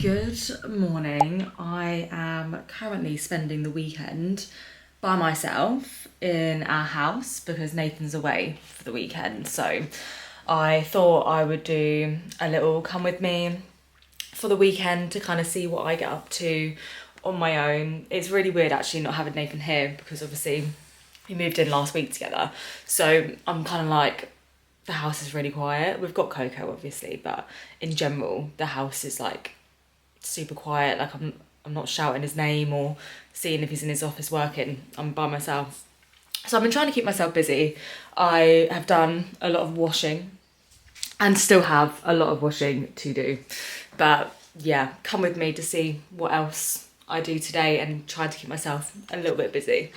Good morning. I am currently spending the weekend by myself in our house because Nathan's away for the weekend. So I thought I would do a little come with me for the weekend to kind of see what I get up to on my own. It's really weird actually not having Nathan here because obviously we moved in last week together. So I'm kind of like, the house is really quiet. We've got Coco obviously, but in general the house is like super quiet. Like I'm not shouting his name or seeing if he's in his office working. I'm by myself. So I've been trying to keep myself busy. I have done a lot of washing and still have a lot of washing to do. But yeah, come with me to see what else I do today and try to keep myself a little bit busy.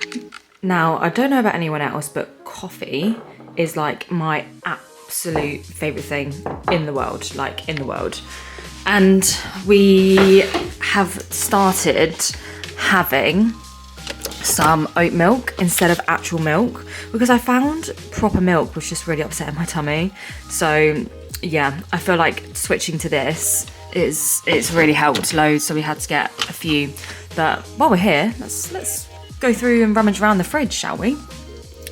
Now, I don't know about anyone else, but coffee is like my absolute favourite thing in the world, And we have started having some oat milk instead of actual milk because I found proper milk was just really upsetting my tummy. So yeah, I feel like switching to this it's really helped loads. So we had to get a few, but while we're here, let's go through and rummage around the fridge, shall we?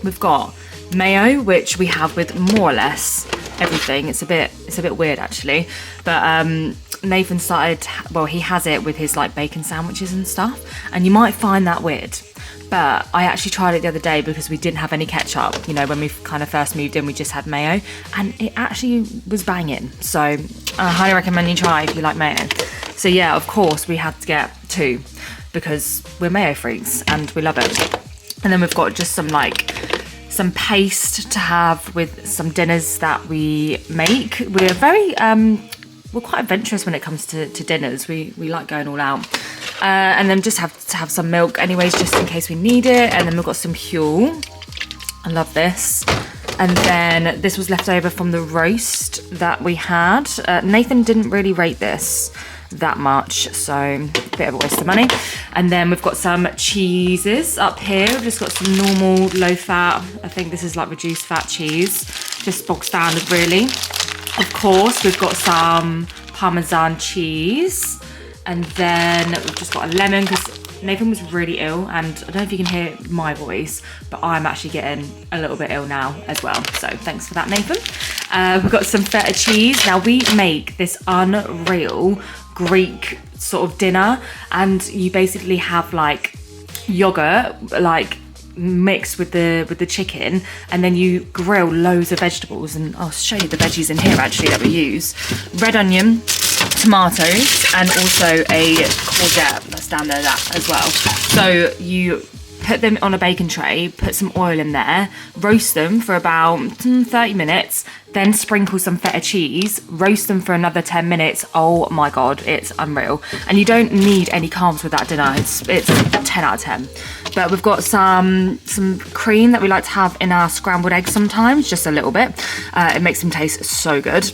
We've got mayo, which we have with more or less everything. It's a bit weird actually, but Nathan started, well, he has it with his like bacon sandwiches and stuff, and you might find that weird, but I actually tried it the other day because we didn't have any ketchup. You know, when we kind of first moved in, we just had mayo, and it actually was banging. So I highly recommend you try if you like mayo. So yeah, of course we had to get two because we're mayo freaks and we love it. And then we've got just some paste to have with some dinners that we make. We're very we're quite adventurous when it comes to dinners. We like going all out. And then just have to have some milk anyways, just in case we need it. And then we've got some Huel. I love this. And then this was left over from the roast that we had. Nathan didn't really rate this that much, so a bit of a waste of money. And then we've got some cheeses up here. We've just got some normal low fat, I think this is like reduced fat cheese, just bog standard really. Of course we've got some Parmesan cheese, and then we've just got a lemon because Nathan was really ill, and I don't know if you can hear my voice, but I'm actually getting a little bit ill now as well, so thanks for that, Nathan. We've got some feta cheese. Now we make this unreal Greek sort of dinner, and you basically have like yogurt like mixed with the chicken, and then you grill loads of vegetables, and I'll show you the veggies in here actually that we use. Red onion, tomatoes, and also a courgette that's down there that as well. So you put them on a baking tray, put some oil in there, roast them for about 30 minutes, then sprinkle some feta cheese, roast them for another 10 minutes. Oh my God, it's unreal. And you don't need any carbs with that dinner. It's 10 out of 10. But we've got some cream that we like to have in our scrambled eggs sometimes, just a little bit. It makes them taste so good.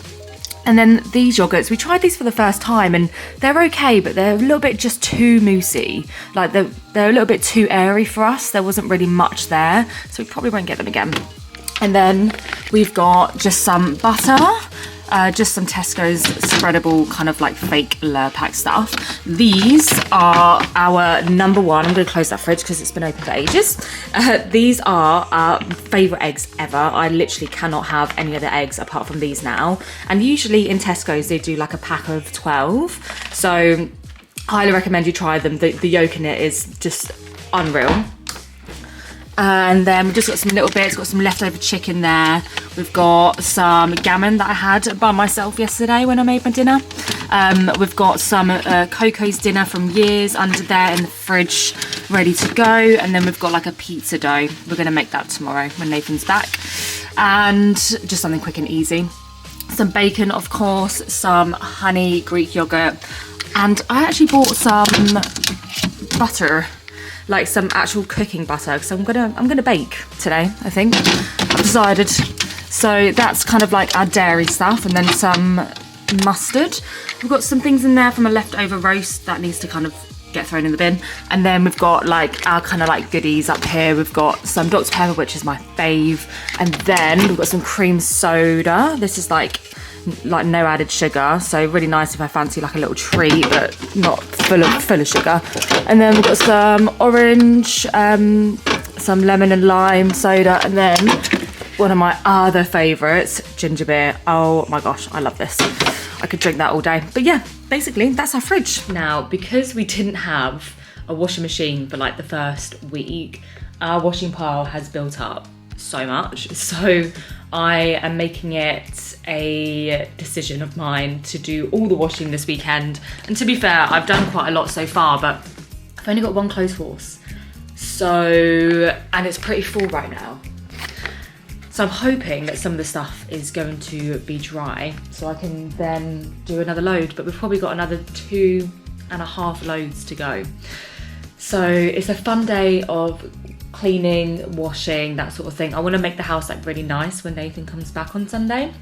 And then these yogurts, we tried these for the first time and they're okay, but they're a little bit just too moussey. Like they're a little bit too airy for us. There wasn't really much there, so we probably won't get them again. And then we've got just some butter, just some Tesco's spreadable kind of like fake Lurpak stuff. These are our number one. I'm going to close that fridge because it's been open for ages. These are our favourite eggs ever. I literally cannot have any other eggs apart from these now. And usually in Tesco's they do like a pack of 12. So highly recommend you try them. The yolk in it is just unreal. And then we've just got some little bits, got some leftover chicken there. We've got some gammon that I had by myself yesterday when I made my dinner. We've got some Coco's dinner from years under there in the fridge, ready to go. And then we've got like a pizza dough. We're gonna make that tomorrow when Nathan's back. And just something quick and easy. Some bacon, of course, some honey Greek yogurt. And I actually bought some butter, like some actual cooking butter, because I'm gonna bake today, I think. I've decided. So that's kind of like our dairy stuff, and then some mustard. We've got some things in there from a leftover roast that needs to kind of get thrown in the bin. And then we've got like our kind of like goodies up here. We've got some Dr. Pepper, which is my fave. And then we've got some cream soda. This is like like no added sugar. So really nice if I fancy like a little treat, but not full of sugar. And then we've got some orange, some lemon and lime soda, and then one of my other favourites, ginger beer. Oh my gosh, I love this. I could drink that all day. But yeah, basically that's our fridge. Now, because we didn't have a washing machine for like the first week, our washing pile has built up so much. So I am making it a decision of mine to do all the washing this weekend. And to be fair, I've done quite a lot so far, but I've only got one clothes horse. So, and it's pretty full right now. So I'm hoping that some of the stuff is going to be dry so I can then do another load, but we've probably got another 2.5 loads to go. So it's a fun day of cleaning, washing, that sort of thing. I want to make the house like really nice when Nathan comes back on Sunday.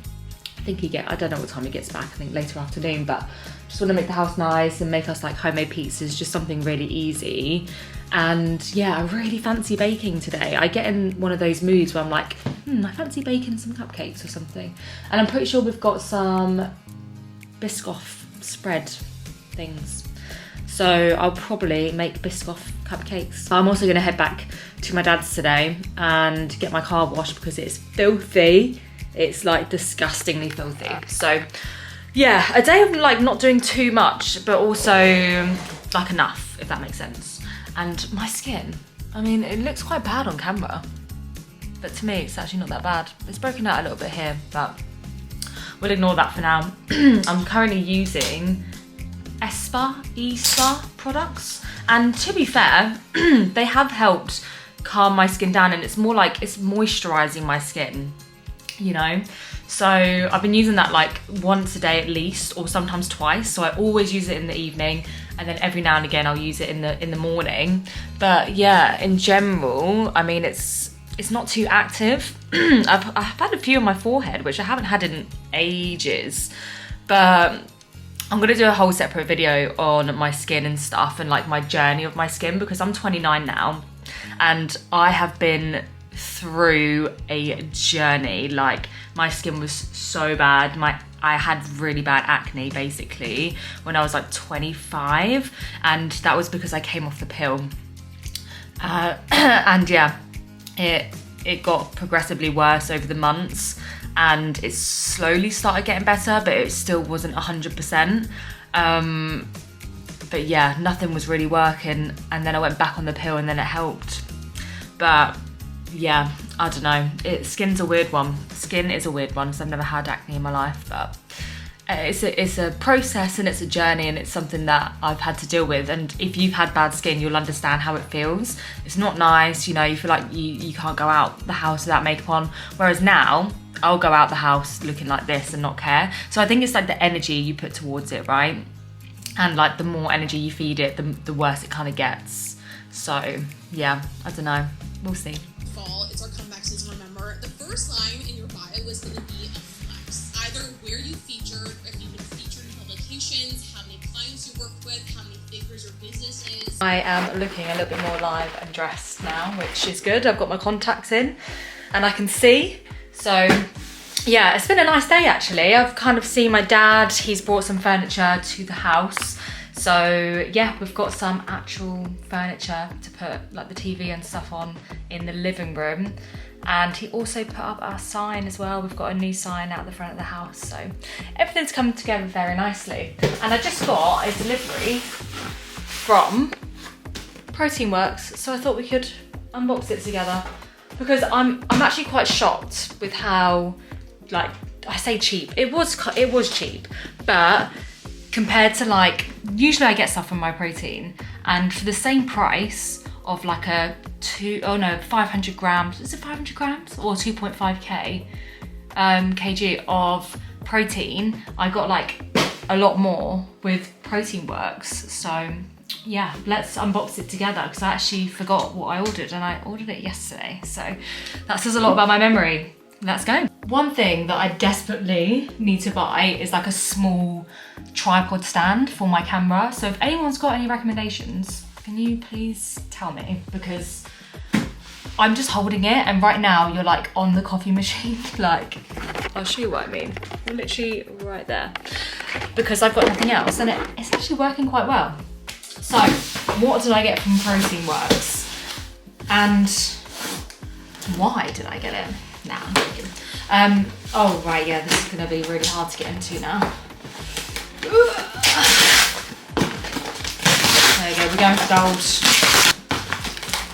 I think I don't know what time he gets back, I think later afternoon, but just want to make the house nice and make us like homemade pizzas, just something really easy. And yeah, I really fancy baking today. I get in one of those moods where I'm like, I fancy baking some cupcakes or something. And I'm pretty sure we've got some Biscoff spread things. So I'll probably make Biscoff cupcakes. I'm also gonna head back to my dad's today and get my car washed because it's filthy. It's like disgustingly filthy. So yeah, a day of like not doing too much, but also like enough, if that makes sense. And my skin, I mean, it looks quite bad on camera, but to me, it's actually not that bad. It's broken out a little bit here, but we'll ignore that for now. I'm currently using Espa products, and to be fair, they have helped calm my skin down, and it's more like it's moisturizing my skin, you know? So I've been using that like once a day at least, or sometimes twice. So I always use it in the evening, and then every now and again I'll use it in the morning. But yeah, in general, I mean, it's not too active. I've had a few on my forehead, which I haven't had in ages, but I'm gonna do a whole separate video on my skin and stuff and like my journey of my skin, because I'm 29 now and I have been through a journey. Like my skin was so bad. I had really bad acne basically when I was like 25, and that was because I came off the pill. And yeah, it got progressively worse over the months, and it slowly started getting better, but it still wasn't 100%. But yeah, nothing was really working, and then I went back on the pill and then it helped. But yeah, I don't know. Skin's a weird one. Skin is a weird one, because I've never had acne in my life, but it's a process and it's a journey, and it's something that I've had to deal with. And if you've had bad skin, you'll understand how it feels. It's not nice, you know, you feel like you can't go out the house without makeup on. Whereas now, I'll go out the house looking like this and not care. So I think it's like the energy you put towards it, right? And like the more energy you feed it, the worse it kind of gets. So yeah, I don't know, we'll see. Fall, it's our comeback season, remember? The first line in your bio was going to be a flex. Either where you featured, if you've been featured in publications, how many clients you worked with, how many figures your business is. I am looking a little bit more live and dressed now, which is good. I've got my contacts in and I can see. So yeah, it's been a nice day actually. I've kind of seen my dad, he's brought some furniture to the house. So yeah, we've got some actual furniture to put like the TV and stuff on in the living room. And he also put up our sign as well. We've got a new sign out the front of the house. So everything's come together very nicely. And I just got a delivery from Protein Works. So I thought we could unbox it together, because I'm actually quite shocked with how, like, I say cheap. It was cheap, but compared to like, usually I get stuff from My Protein, and for the same price of like a 500 grams, is it 500 grams or 2.5 kg of protein, I got like a lot more with Protein Works. So yeah, let's unbox it together, because I actually forgot what I ordered, and I ordered it yesterday. So that says a lot about my memory. Let's go. One thing that I desperately need to buy is like a small tripod stand for my camera. So if anyone's got any recommendations, can you please tell me? Because I'm just holding it, and right now you're like on the coffee machine. Like, I'll show you what I mean. You're literally right there. Because I've got nothing else, and it's actually working quite well. So, what did I get from Protein Works? And why did I get it? Nah, I'm joking. Oh right, yeah, this is gonna be really hard to get into now. There we go, we're going for gold.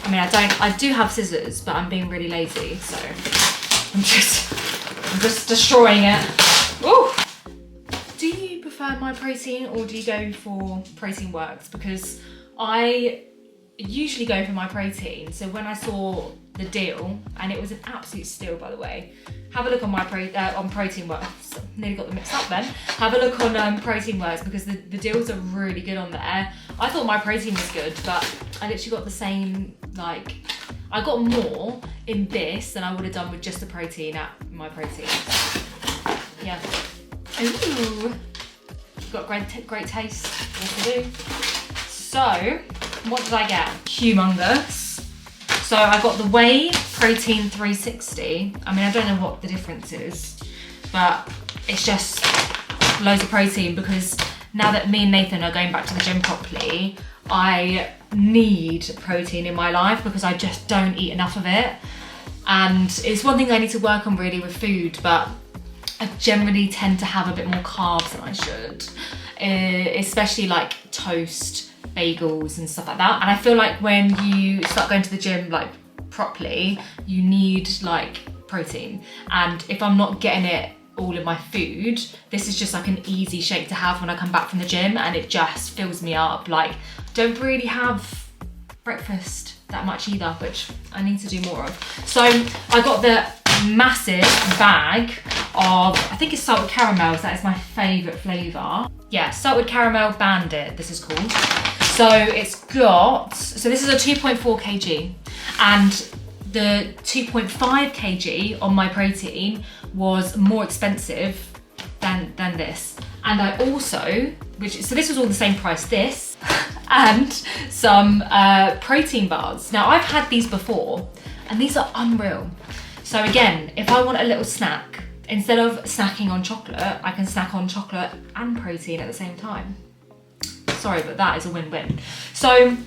I mean, I do have scissors, but I'm being really lazy, so I'm just destroying it. Ooh. Do you prefer My Protein or do you go for Protein Works? Because I usually go for My Protein, so when I saw the deal, and it was an absolute steal, by the way. Have a look on on Protein Works. Nearly got them mixed up then. Have a look on Protein Works because the deals are really good on there. I thought My Protein was good, but I literally got the same, like, I got more in this than I would have done with just the protein at My Protein. Yeah. Ooh. Got great taste. Yes, I do. So, what did I get? Humongous. So I got the Whey Protein 360. I mean, I don't know what the difference is, but it's just loads of protein because now that me and Nathan are going back to the gym properly, I need protein in my life because I just don't eat enough of it. And it's one thing I need to work on really with food, but I generally tend to have a bit more carbs than I should, especially like toast, bagels and stuff like that. And I feel like when you start going to the gym like properly, you need like protein. And if I'm not getting it all in my food, this is just like an easy shake to have when I come back from the gym, and it just fills me up. Like, don't really have breakfast that much either, which I need to do more of. So I got the massive bag of, I think it's salted caramels. That is my favorite flavor. Yeah, salted caramel bandit, this is called. So it's got, so this is a 2.4 kg, and the 2.5 kg on My Protein was more expensive than this. And I also, so this was all the same price, this, and some protein bars. Now I've had these before, and these are unreal. So again, if I want a little snack, instead of snacking on chocolate, I can snack on chocolate and protein at the same time. Sorry, but that is a win-win. So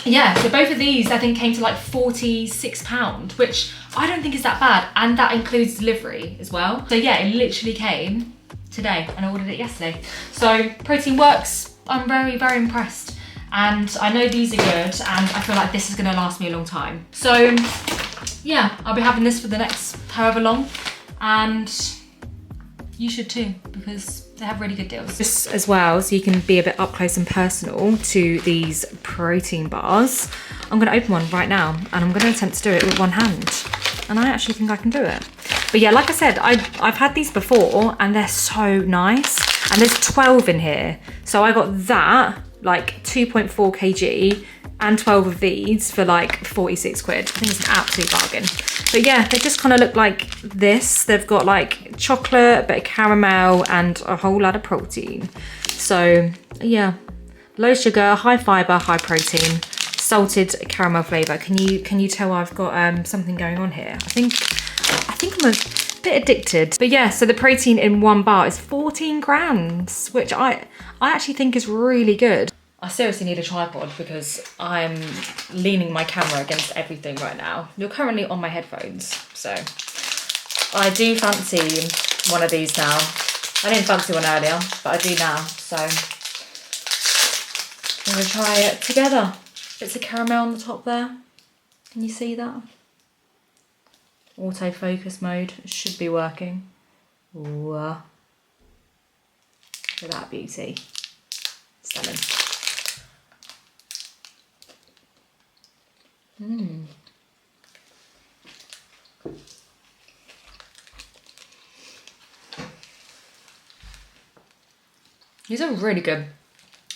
yeah, so both of these I think came to like £46, which I don't think is that bad. And that includes delivery as well. So yeah, it literally came today and I ordered it yesterday. So Protein Works, I'm very, very impressed. And I know these are good, and I feel like this is gonna last me a long time. So yeah, I'll be having this for the next however long, and you should too, because they have really good deals. Just as well, so you can be a bit up close and personal to these protein bars. I'm gonna open one right now, and I'm gonna attempt to do it with one hand. And I actually think I can do it. But yeah, like I said, I've had these before, and they're so nice. And there's 12 in here. So I got that, like 2.4 kg, and 12 of these for like 46 quid. I think it's an absolute bargain. But yeah, they just kind of look like this. They've got like chocolate, a bit of caramel, and a whole lot of protein. So yeah, low sugar, high fiber, high protein, salted caramel flavor. Can you tell I've got something going on here? I think I'm a bit addicted. But yeah, so the protein in one bar is 14 grams, which I actually think is really good. I seriously need a tripod because I'm leaning my camera against everything right now. You're currently on my headphones, so I do fancy one of these now. I didn't fancy one earlier, but I do now, so I'm gonna try it together. Bits of caramel on the top there. Can you see that? Autofocus mode should be working. Ooh. Look at that beauty. Stunning. These are really good.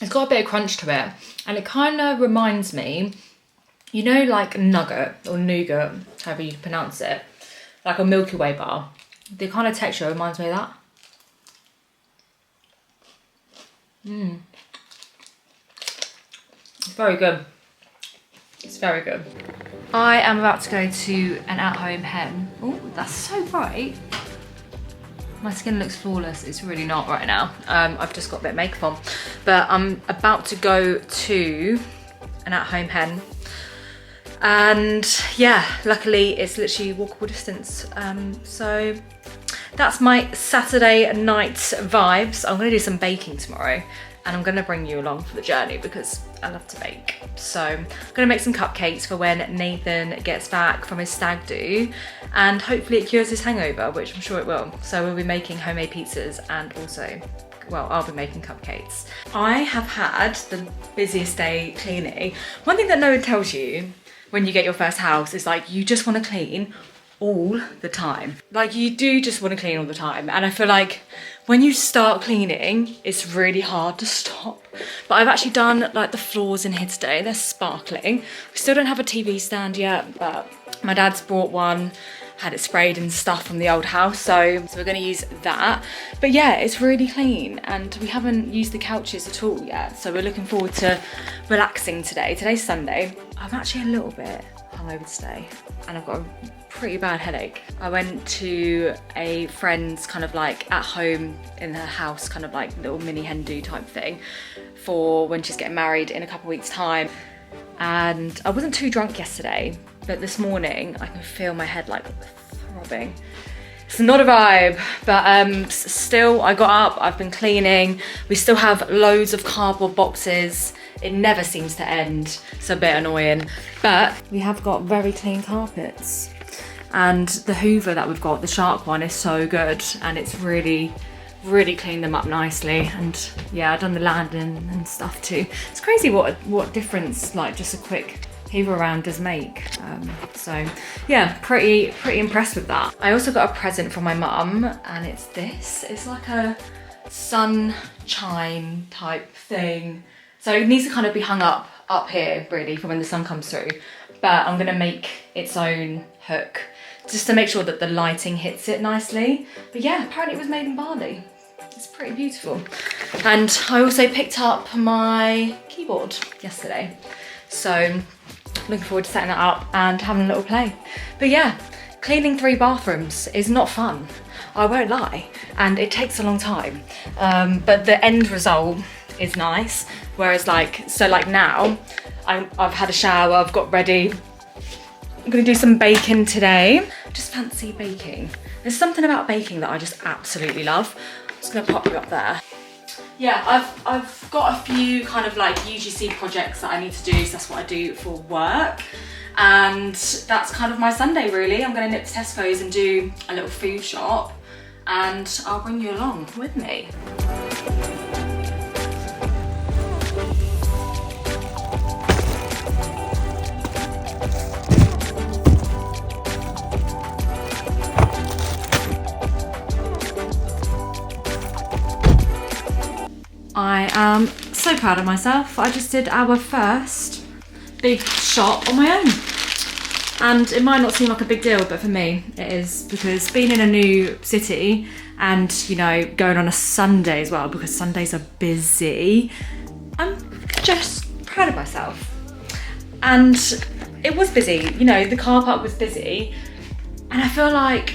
It's got a bit of crunch to it, and it kind of reminds me, you know, like nugget or nougat, however you pronounce it, like a Milky Way bar. The kind of texture reminds me of that. It's very good. It's very good. I am about to go to an at-home hen. Oh, that's so bright. My skin looks flawless. It's really not right now. I've just got a bit of makeup on. But I'm about to go to an at-home hen. And yeah, luckily it's literally walkable distance. So that's my Saturday night vibes. I'm gonna do some baking tomorrow. And I'm gonna bring you along for the journey because I love to bake. So I'm gonna make some cupcakes for when Nathan gets back from his stag do, and hopefully it cures his hangover, which I'm sure it will. So we'll be making homemade pizzas and also, well, I'll be making cupcakes. I have had the busiest day cleaning. One thing that no one tells you when you get your first house is like, you just wanna clean all the time. Like you do just wanna clean all the time. And I feel like when you start cleaning, it's really hard to stop. But I've actually done like the floors in here today. They're sparkling. We still don't have a TV stand yet, but my dad's brought one, had it sprayed and stuff from the old house. So we're gonna use that. But yeah, it's really clean and we haven't used the couches at all yet. So we're looking forward to relaxing today. Today's Sunday. I'm actually a little bit hungover today and I've got a pretty bad headache. I went to a friend's kind of like at home in her house, kind of like little mini hen do type thing for when she's getting married in a couple weeks time. And I wasn't too drunk yesterday, but this morning I can feel my head like throbbing. It's not a vibe, but still I got up, I've been cleaning. We still have loads of cardboard boxes. It never seems to end. It's a bit annoying, but we have got very clean carpets. And the Hoover that we've got, the Shark one, is so good and it's really cleaned them up nicely. And yeah, I've done the landing and stuff too. It's crazy what difference like just a quick hoover around does make. So yeah, pretty impressed with that. I also got a present from my mum and it's this. It's like a sunshine type thing. So it needs to kind of be hung up here really for when the sun comes through. But I'm gonna make its own hook just to make sure that the lighting hits it nicely. But yeah, apparently it was made in Bali. It's pretty beautiful. And I also picked up my keyboard yesterday. So looking forward to setting that up and having a little play. But yeah, cleaning 3 bathrooms is not fun. I won't lie. And it takes a long time. But the end result is nice. Whereas like now, I've had a shower, I've got ready. I'm gonna do some baking today. I just fancy baking. There's something about baking that I just absolutely love. I'm just gonna pop you up there. Yeah, I've got a few kind of like UGC projects that I need to do, so that's what I do for work. And that's kind of my Sunday really. I'm gonna nip to Tesco's and do a little food shop and I'll bring you along with me. I am so proud of myself. I just did our first big shop on my own. And it might not seem like a big deal, but for me it is, because being in a new city and, you know, going on a Sunday as well, because Sundays are busy, I'm just proud of myself. And it was busy, you know, the car park was busy, and I feel like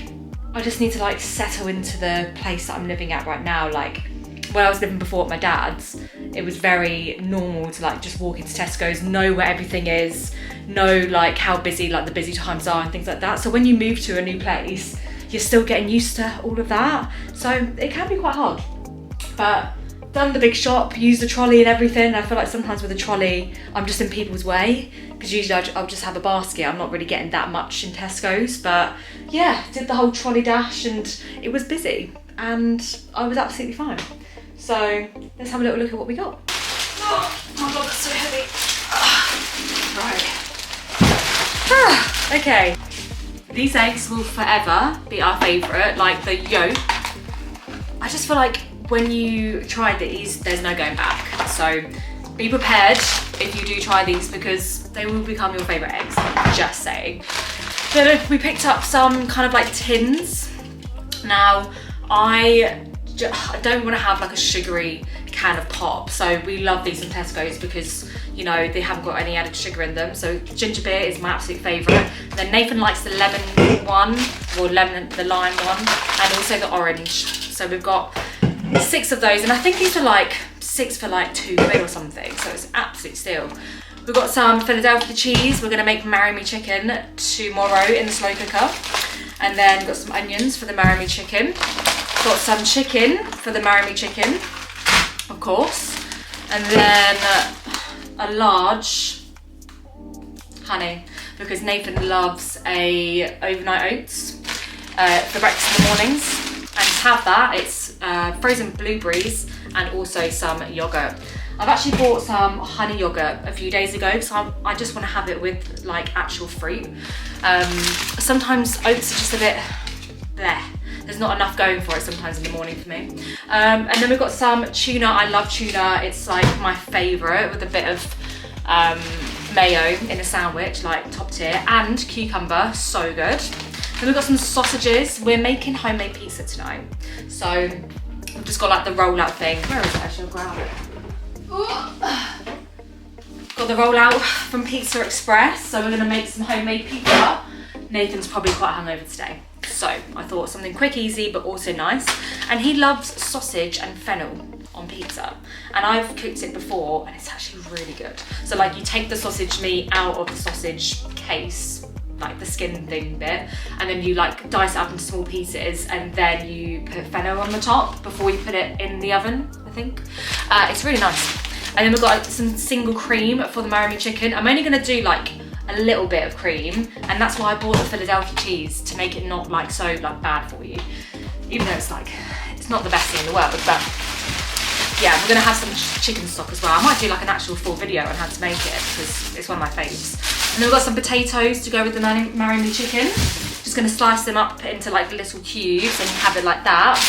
I just need to like settle into the place that I'm living at right now. Like, when I was living before at my dad's, it was very normal to like just walk into Tesco's, know where everything is, know like how busy like the busy times are and things like that. So when you move to a new place, you're still getting used to all of that. So it can be quite hard. But done the big shop, used the trolley and everything. I feel like sometimes with a trolley, I'm just in people's way, because usually I'll just have a basket. I'm not really getting that much in Tesco's. But yeah, did the whole trolley dash and it was busy and I was absolutely fine. So let's have a little look at what we got. Oh my god, that's so heavy. Right. Okay. These eggs will forever be our favourite, like the yolk. I just feel like when you try these, there's no going back. So be prepared if you do try these, because they will become your favourite eggs, just saying. Then we picked up some kind of like tins. Now, I don't want to have like a sugary can of pop. So we love these from Tesco's because, you know, they haven't got any added sugar in them. So ginger beer is my absolute favourite. Then Nathan likes the lemon one, or the lime one, and also the orange. So we've got 6 of those, and I think these are like 6 for like £2 or something. So it's an absolute steal. We've got some Philadelphia cheese. We're gonna make marry me chicken tomorrow in the slow cooker. And then we've got some onions for the marry me chicken. Got some chicken for the marry me chicken, of course. And then a large honey, because Nathan loves a overnight oats for breakfast in the mornings. And to have that, it's frozen blueberries and also some yogurt. I've actually bought some honey yogurt a few days ago, so I just want to have it with like actual fruit. Sometimes oats are just a bit bleh. There's not enough going for it sometimes in the morning for me. And then we've got some tuna. I love tuna. It's like my favourite, with a bit of mayo in a sandwich, like top tier, and cucumber, so good. Then we've got some sausages. We're making homemade pizza tonight. So we've just got like the rollout thing. Where is it? I shall grab it. Got the rollout from Pizza Express, so we're gonna make some homemade pizza. Nathan's probably quite hungover today, so I thought something quick, easy, but also nice. And he loves sausage and fennel on pizza, and I've cooked it before, and it's actually really good. So like, you take the sausage meat out of the sausage case, like the skin thing bit, and then you like dice it up into small pieces, and then you put fennel on the top before you put it in the oven, I think. It's really nice. And then we've got some single cream for the marry me chicken. I'm only gonna do like a little bit of cream, and that's why I bought the Philadelphia cheese, to make it not like so like bad for you. Even though it's like, it's not the best thing in the world, but yeah, we're gonna have some chicken stock as well. I might do like an actual full video on how to make it, because it's one of my faves. And then we've got some potatoes to go with the marry me chicken. Just gonna slice them up into like little cubes and have it like that.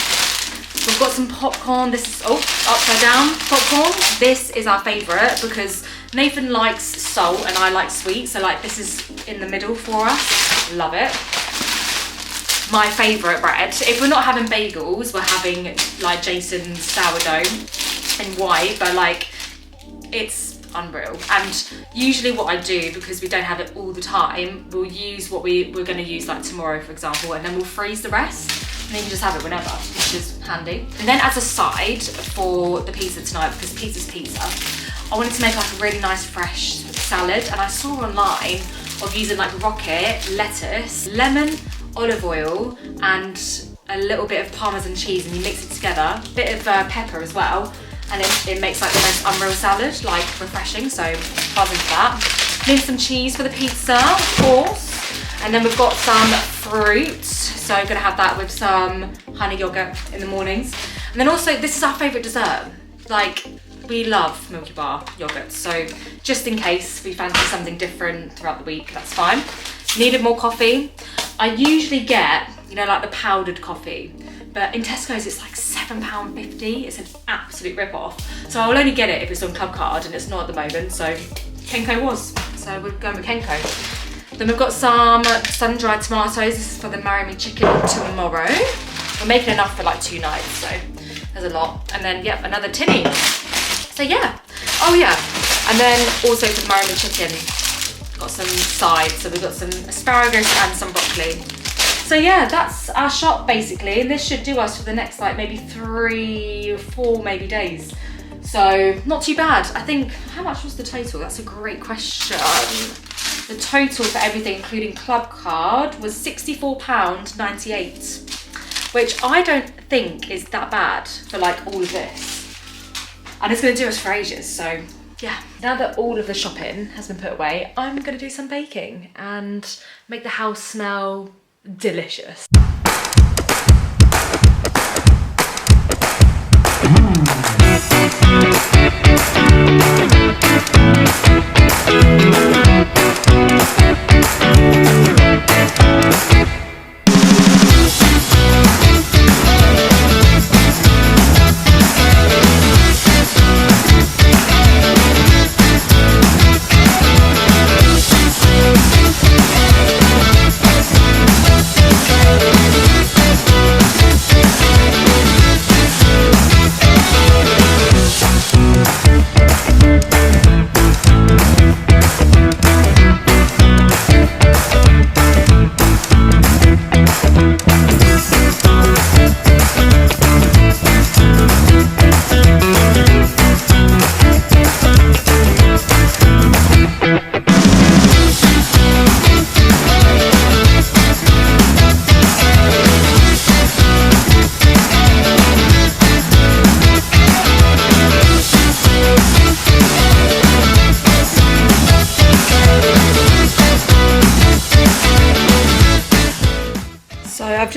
We've got some popcorn. This is, oh, upside down popcorn. This is our favourite because Nathan likes salt and I like sweet. So like, this is in the middle for us. Love it. My favourite bread. If we're not having bagels, we're having like Jason's sourdough in white, but like, it's unreal. And usually what I do, because we don't have it all the time, we'll use what we're going to use like tomorrow, for example, and then we'll freeze the rest. And then you just have it whenever, which is handy. And then as a side for the pizza tonight, because pizza's pizza, I wanted to make like a really nice fresh salad. And I saw online of using like rocket, lettuce, lemon, olive oil, and a little bit of Parmesan cheese, and you mix it together. A bit of pepper as well. And it makes like the most unreal salad, like refreshing. So buzzing for that. Need some cheese for the pizza, of course. And then we've got some fruit. So I'm gonna have that with some honey yogurt in the mornings. And then also, this is our favorite dessert. Like, we love Milky Bar yogurt. So just in case we fancy something different throughout the week, that's fine. Needed more coffee. I usually get, you know, like the powdered coffee, but in Tesco's it's like £7.50. It's an absolute rip-off. So I'll only get it if it's on Club Card, and it's not at the moment, so Kenko was. So we're going with Kenko. Then we've got some sun-dried tomatoes. This is for the marry me chicken tomorrow. We're making enough for like 2 nights, so there's a lot. And then, yep, another tinny. So yeah, oh yeah. And then also for the marry me chicken, got some sides. So we've got some asparagus and some broccoli. So yeah, that's our shop basically. And this should do us for the next like maybe 3 or 4 maybe days. So not too bad. I think, how much was the total? That's a great question. The total for everything, including Club Card, was £64.98, which I don't think is that bad for like all of this. And it's gonna do us for ages, so yeah. Now that all of the shopping has been put away, I'm gonna do some baking and make the house smell delicious.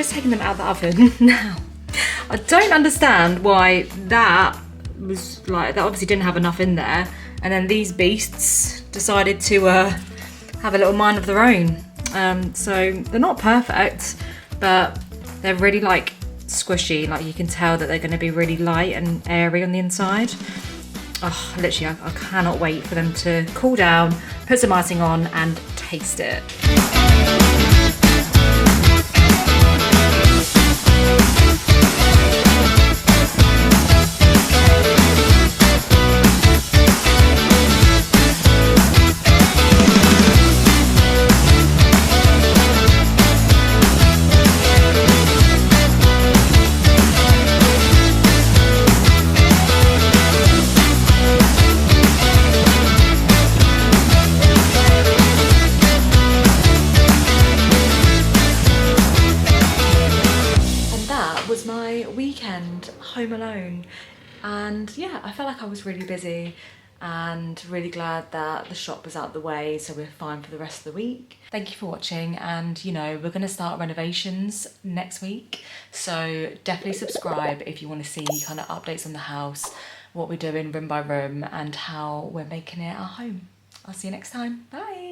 just taking them out of the oven now. I don't understand why that was like, that obviously didn't have enough in there, and then these beasts decided to have a little mind of their own. So they're not perfect, but they're really like squishy. Like you can tell that they're going to be really light and airy on the inside. Oh, literally, I cannot wait for them to cool down, put some icing on, and taste it. Weekend home alone, and yeah, I felt like I was really busy and really glad that the shop was out of the way, so we're fine for the rest of the week. Thank you for watching, and you know, we're going to start renovations next week, so definitely subscribe if you want to see kind of updates on the house, what we're doing room by room, and how we're making it our home. I'll see you next time. Bye.